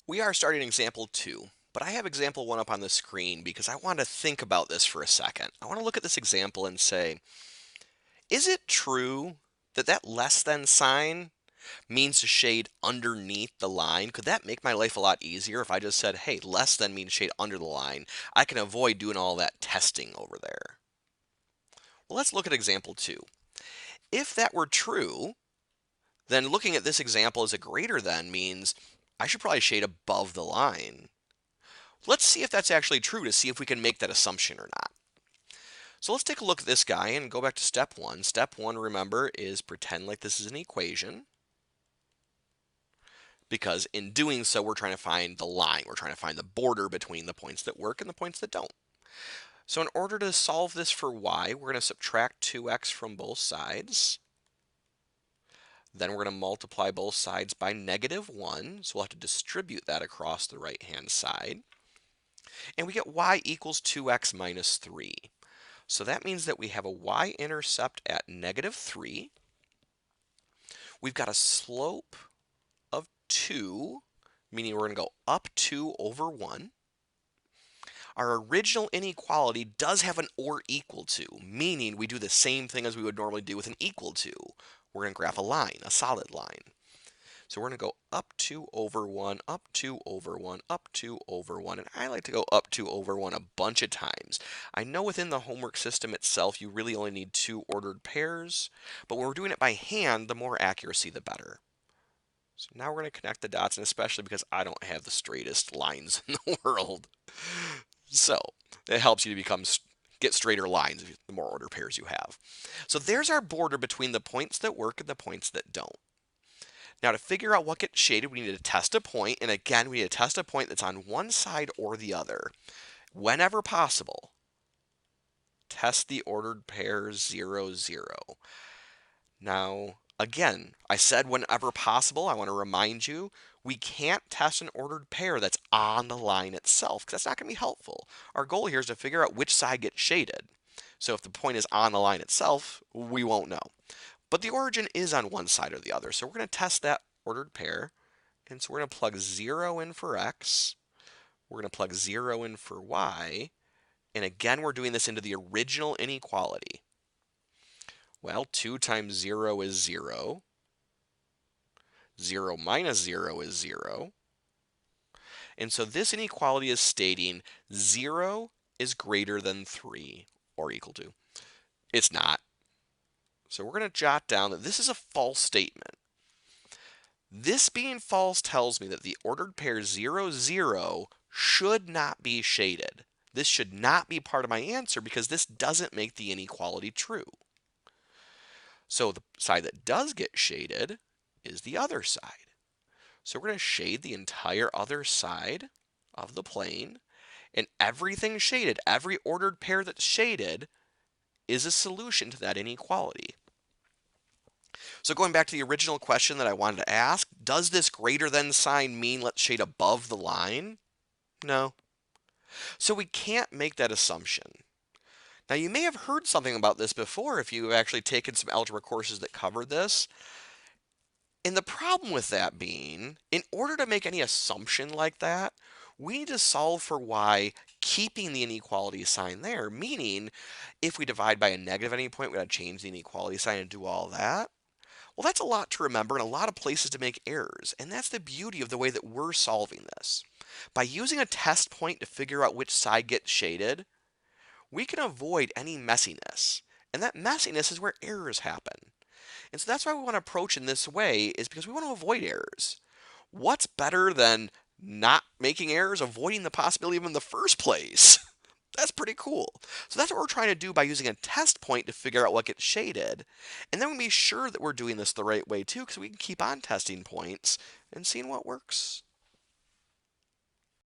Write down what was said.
We are starting example 2, but I have example 1 up on the screen because I want to think about this for a second. I want to look at this example and say, is it true that that less than sign means to shade underneath the line? Could that make my life a lot easier if I just said, hey, less than means shade under the line? I can avoid doing all that testing over there. Well, let's look at example 2. If that were true, then looking at this example as a greater than means I should probably shade above the line. Let's see if that's actually true to see if we can make that assumption or not. So let's take a look at this guy and go back to step 1. Step 1, remember, is pretend like this is an equation, because in doing so, we're trying to find the line. We're trying to find the border between the points that work and the points that don't. So in order to solve this for y, we're going to subtract 2x from both sides. Then we're going to multiply both sides by -1, so we'll have to distribute that across the right-hand side. And we get y equals 2x minus 3. So that means that we have a y-intercept at -3. We've got a slope of 2, meaning we're going to go up 2 over 1. Our original inequality does have an or equal to, meaning we do the same thing as we would normally do with an equal to. We're going to graph a line, a solid line. So we're going to go up 2 over 1, up 2 over 1, up 2 over 1, and I like to go up 2 over 1 a bunch of times. I know within the homework system itself you really only need 2 ordered pairs, but when we're doing it by hand, the more accuracy the better. So now we're going to connect the dots, and especially because I don't have the straightest lines in the world. So it helps you to get straighter lines the more ordered pairs you have. So there's our border between the points that work and the points that don't. Now to figure out what gets shaded, we need to test a point, and again, we need to test a point that's on one side or the other. Whenever possible, test the ordered pair 0, 0. Now, again, I said whenever possible. I want to remind you, we can't test an ordered pair that's on the line itself, because that's not going to be helpful. Our goal here is to figure out which side gets shaded. So if the point is on the line itself, we won't know. But the origin is on one side or the other. So we're going to test that ordered pair. And so we're going to plug 0 in for x. We're going to plug 0 in for y. And again, we're doing this into the original inequality. Well, 2 times 0 is 0. 0 minus 0 is 0. And so this inequality is stating 0 is greater than 3 or equal to. It's not. So we're going to jot down that this is a false statement. This being false tells me that the ordered pair 0, 0 should not be shaded. This should not be part of my answer because this doesn't make the inequality true. So the side that does get shaded is the other side. So we're going to shade the entire other side of the plane, and everything shaded, every ordered pair that's shaded, is a solution to that inequality. So going back to the original question that I wanted to ask, does this greater than sign mean let's shade above the line? No. So we can't make that assumption. Now you may have heard something about this before if you've actually taken some algebra courses that covered this. And the problem with that being, in order to make any assumption like that, we need to solve for y keeping the inequality sign there, meaning if we divide by a negative at any point, we got to change the inequality sign and do all that. Well, that's a lot to remember and a lot of places to make errors, and that's the beauty of the way that we're solving this. By using a test point to figure out which side gets shaded, we can avoid any messiness, and that messiness is where errors happen. And so that's why we want to approach in this way, is because we want to avoid errors. What's better than not making errors, avoiding the possibility of them in the first place? That's pretty cool. So that's what we're trying to do by using a test point to figure out what gets shaded. And then we be sure that we're doing this the right way too, because we can keep on testing points and seeing what works.